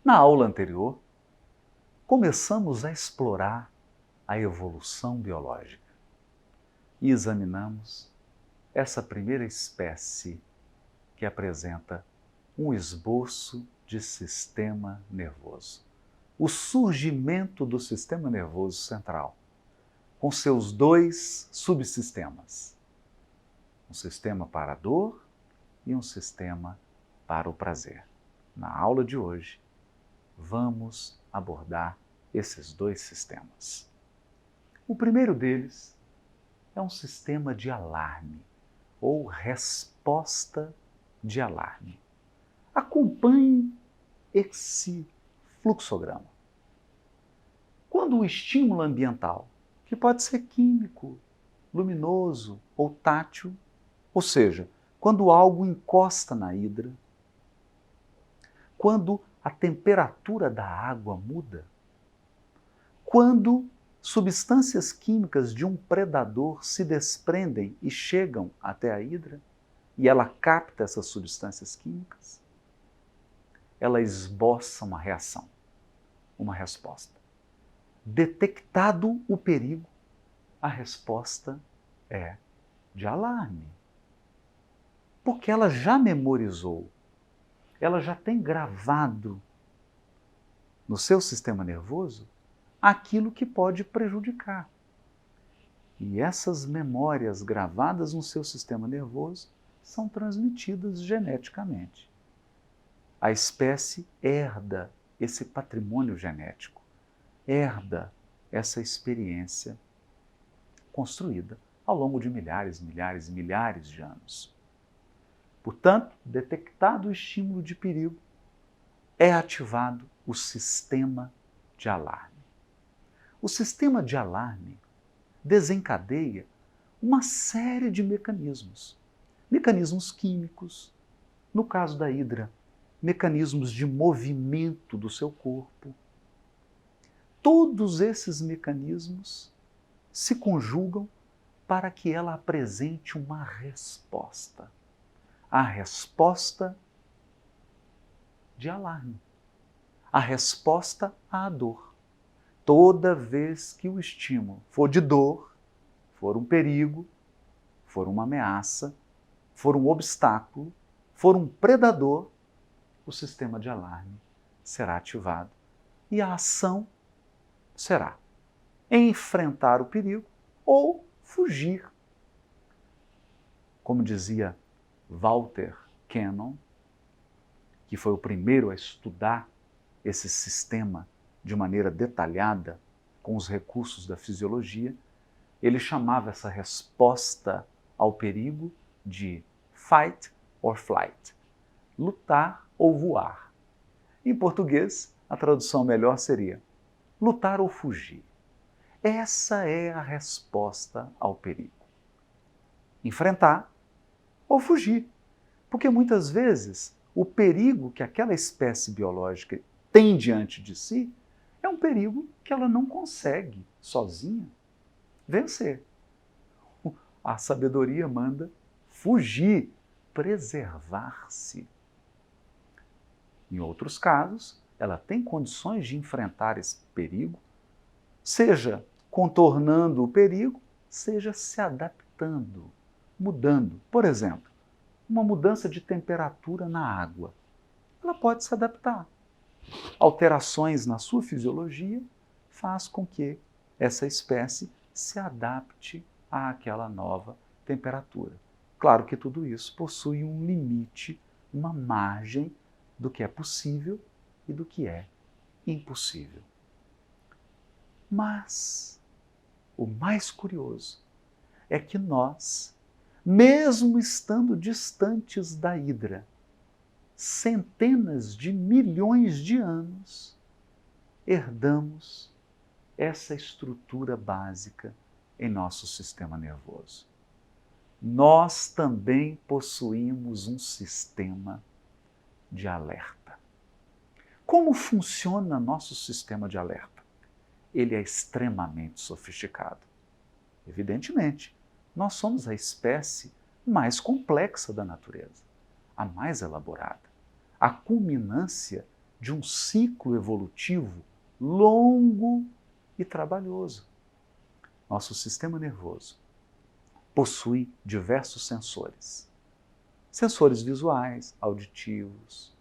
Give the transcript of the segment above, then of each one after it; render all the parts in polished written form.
Na aula anterior, começamos a explorar a evolução biológica e examinamos essa primeira espécie que apresenta um esboço de sistema nervoso. O surgimento do sistema nervoso central, com seus dois subsistemas, um sistema para a dor e um sistema para o prazer. Na aula de hoje, vamos abordar esses dois sistemas. O primeiro deles é um sistema de alarme ou resposta de alarme. Acompanhe esse fluxograma. Quando o estímulo ambiental, que pode ser químico, luminoso ou tátil, ou seja, quando algo encosta na hidra, quando a temperatura da água muda, quando substâncias químicas de um predador se desprendem e chegam até a hidra, e ela capta essas substâncias químicas, ela esboça uma reação, uma resposta. Detectado o perigo, a resposta é de alarme. Porque ela já memorizou, ela já tem gravado no seu sistema nervoso aquilo que pode prejudicar. E essas memórias gravadas no seu sistema nervoso são transmitidas geneticamente. A espécie herda esse patrimônio genético, herda essa experiência construída ao longo de milhares e milhares de anos. Portanto, detectado o estímulo de perigo, é ativado o sistema de alarme. O sistema de alarme desencadeia uma série de mecanismos. Mecanismos químicos, no caso da hidra, mecanismos de movimento do seu corpo. Todos esses mecanismos se conjugam para que ela apresente uma resposta. A resposta de alarme. A resposta à dor. Toda vez que o estímulo for de dor, for um perigo, for uma ameaça, for um obstáculo, for um predador, o sistema de alarme será ativado e a ação será enfrentar o perigo ou fugir. Como dizia Walter Cannon, que foi o primeiro a estudar esse sistema de maneira detalhada, com os recursos da fisiologia, ele chamava essa resposta ao perigo de fight or flight, lutar ou voar. Em português, a tradução melhor seria lutar ou fugir. Essa é a resposta ao perigo. Enfrentar ou fugir. Porque muitas vezes o perigo que aquela espécie biológica tem diante de si é um perigo que ela não consegue sozinha vencer. A sabedoria manda fugir, preservar-se. Em outros casos, ela tem condições de enfrentar esse perigo, seja contornando o perigo, seja se adaptando, mudando. Por exemplo, uma mudança de temperatura na água. Ela pode se adaptar. Alterações na sua fisiologia faz com que essa espécie se adapte àquela nova temperatura. Claro que tudo isso possui um limite, uma margem do que é possível e do que é impossível. Mas o mais curioso é que nós, mesmo estando distantes da hidra, centenas de milhões de anos, herdamos essa estrutura básica em nosso sistema nervoso. Nós também possuímos um sistema de alerta. Como funciona nosso sistema de alerta? Ele é extremamente sofisticado. Evidentemente, nós somos a espécie mais complexa da natureza, a mais elaborada, a culminância de um ciclo evolutivo longo e trabalhoso. Nosso sistema nervoso possui diversos sensores. Sensores visuais, auditivos,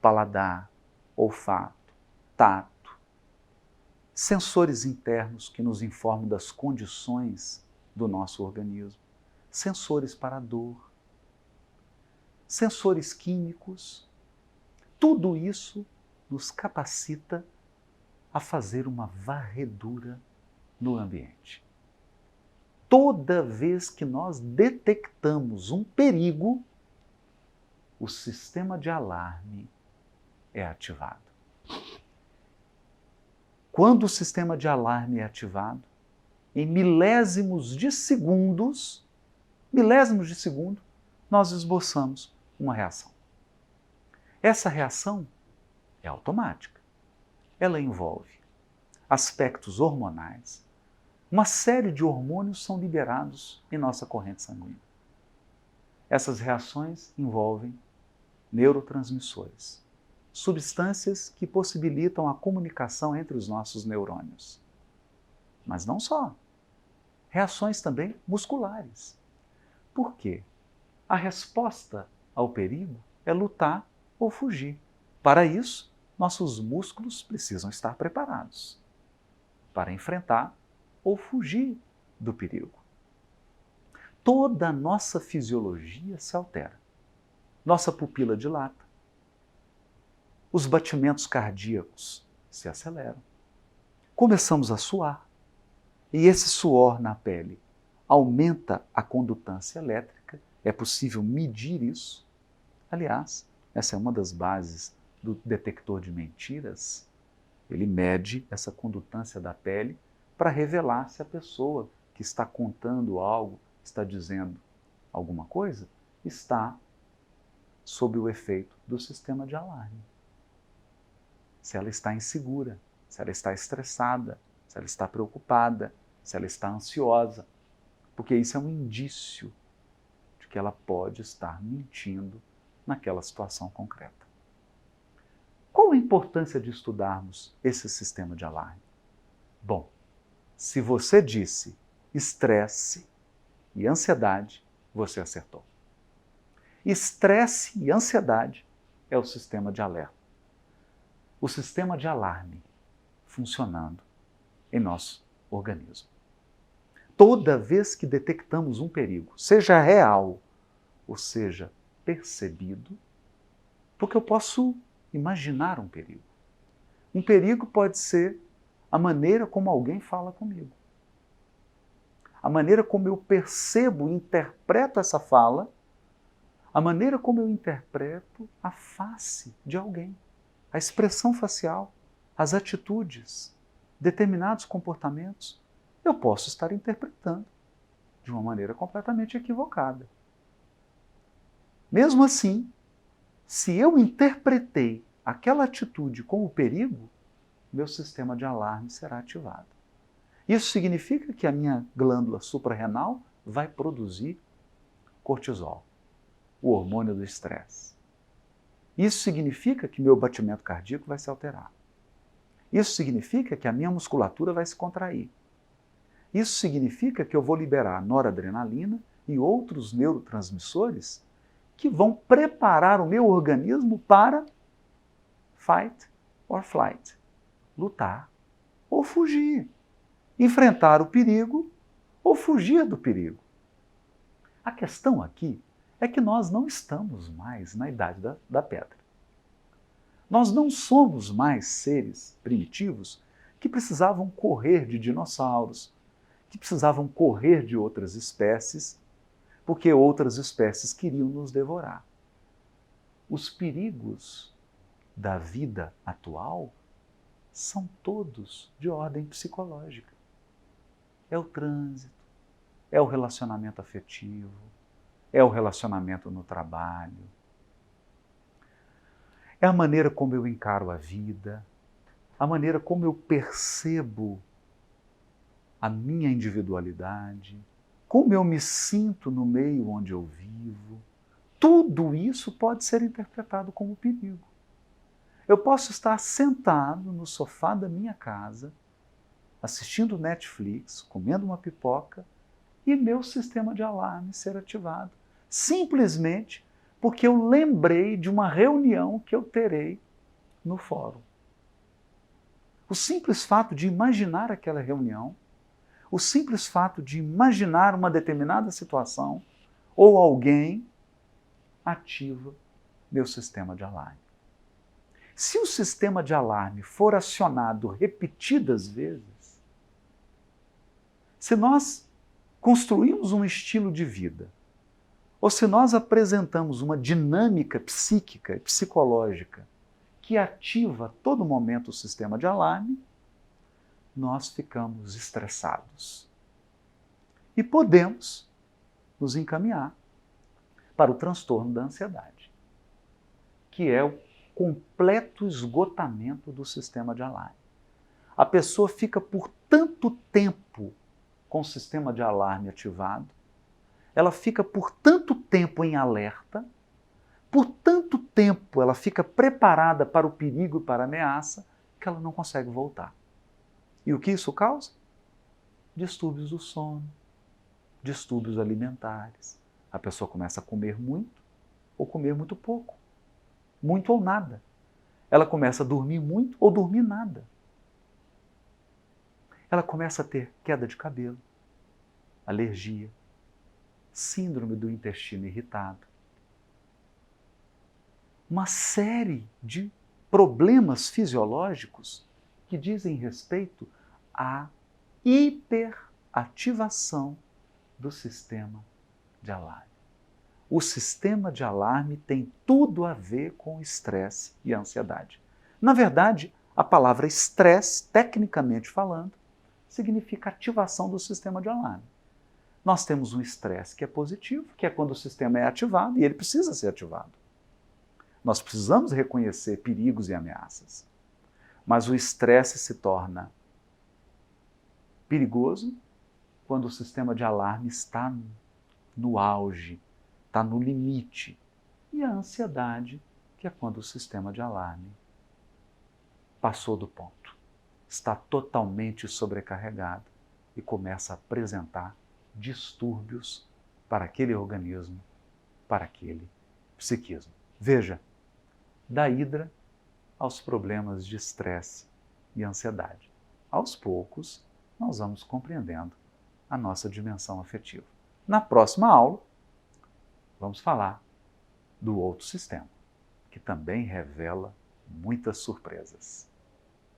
paladar, olfato, tato. Sensores internos que nos informam das condições do nosso organismo. Sensores para a dor. Sensores químicos. Tudo isso nos capacita a fazer uma varredura no ambiente. Toda vez que nós detectamos um perigo, o sistema de alarme é ativado. Quando o sistema de alarme é ativado, em milésimos de segundo, nós esboçamos uma reação. Essa reação é automática. Ela envolve aspectos hormonais. Uma série de hormônios são liberados em nossa corrente sanguínea. Essas reações envolvem neurotransmissores, substâncias que possibilitam a comunicação entre os nossos neurônios. Mas não só. Reações também musculares. Por quê? A resposta ao perigo é lutar ou fugir. Para isso, nossos músculos precisam estar preparados para enfrentar ou fugir do perigo. Toda a nossa fisiologia se altera. Nossa pupila dilata. Os batimentos cardíacos se aceleram. Começamos a suar. E esse suor na pele aumenta a condutância elétrica. É possível medir isso. Aliás, essa é uma das bases do detector de mentiras. Ele mede essa condutância da pele para revelar se a pessoa que está contando algo, está dizendo alguma coisa, está sob o efeito do sistema de alarme. Se ela está insegura, se ela está estressada, se ela está preocupada, se ela está ansiosa, porque isso é um indício de que ela pode estar mentindo naquela situação concreta. Qual a importância de estudarmos esse sistema de alarme? Bom, se você disse estresse e ansiedade, você acertou. Estresse e ansiedade é o sistema de alerta. O sistema de alarme funcionando em nosso organismo. Toda vez que detectamos um perigo, seja real ou seja percebido, porque eu posso imaginar um perigo. Um perigo pode ser a maneira como alguém fala comigo. A maneira como eu percebo e interpreto essa fala, a maneira como eu interpreto a face de alguém, a expressão facial, as atitudes, determinados comportamentos, eu posso estar interpretando de uma maneira completamente equivocada. Mesmo assim, se eu interpretei aquela atitude como perigo, meu sistema de alarme será ativado. Isso significa que a minha glândula suprarrenal vai produzir cortisol, o hormônio do estresse. Isso significa que meu batimento cardíaco vai se alterar. Isso significa que a minha musculatura vai se contrair. Isso significa que eu vou liberar noradrenalina e outros neurotransmissores que vão preparar o meu organismo para fight or flight, lutar ou fugir, enfrentar o perigo ou fugir do perigo. A questão aqui é que nós não estamos mais na idade da pedra. Nós não somos mais seres primitivos que precisavam correr de dinossauros, que precisavam correr de outras espécies, porque outras espécies queriam nos devorar. Os perigos da vida atual são todos de ordem psicológica. É o trânsito, é o relacionamento afetivo, é o relacionamento no trabalho, é a maneira como eu encaro a vida, a maneira como eu percebo a minha individualidade, como eu me sinto no meio onde eu vivo. Tudo isso pode ser interpretado como perigo. Eu posso estar sentado no sofá da minha casa, assistindo Netflix, comendo uma pipoca, e meu sistema de alarme ser ativado. Simplesmente porque eu lembrei de uma reunião que eu terei no fórum. O simples fato de imaginar aquela reunião, o simples fato de imaginar uma determinada situação ou alguém, ativa meu sistema de alarme. Se o sistema de alarme for acionado repetidas vezes, se nós construímos um estilo de vida, ou se nós apresentamos uma dinâmica psíquica e psicológica que ativa a todo momento o sistema de alarme, nós ficamos estressados. E podemos nos encaminhar para o transtorno da ansiedade, que é o completo esgotamento do sistema de alarme. A pessoa fica por tanto tempo com o sistema de alarme ativado, ela fica por tanto tempo em alerta, por tanto tempo ela fica preparada para o perigo e para a ameaça, que ela não consegue voltar. E o que isso causa? Distúrbios do sono, distúrbios alimentares. A pessoa começa a comer muito ou comer muito pouco, muito ou nada. Ela começa a dormir muito ou dormir nada. Ela começa a ter queda de cabelo, alergia, síndrome do intestino irritado. Uma série de problemas fisiológicos que dizem respeito à hiperativação do sistema de alarme. O sistema de alarme tem tudo a ver com estresse e ansiedade. Na verdade, a palavra estresse, tecnicamente falando, significa ativação do sistema de alarme. Nós temos um estresse que é positivo, que é quando o sistema é ativado e ele precisa ser ativado. Nós precisamos reconhecer perigos e ameaças. Mas o estresse se torna perigoso quando o sistema de alarme está no auge, está no limite. E a ansiedade, que é quando o sistema de alarme passou do ponto, está totalmente sobrecarregado e começa a apresentar distúrbios para aquele organismo, para aquele psiquismo. Veja, da hidra aos problemas de estresse e ansiedade. Aos poucos, nós vamos compreendendo a nossa dimensão afetiva. Na próxima aula, vamos falar do outro sistema, que também revela muitas surpresas.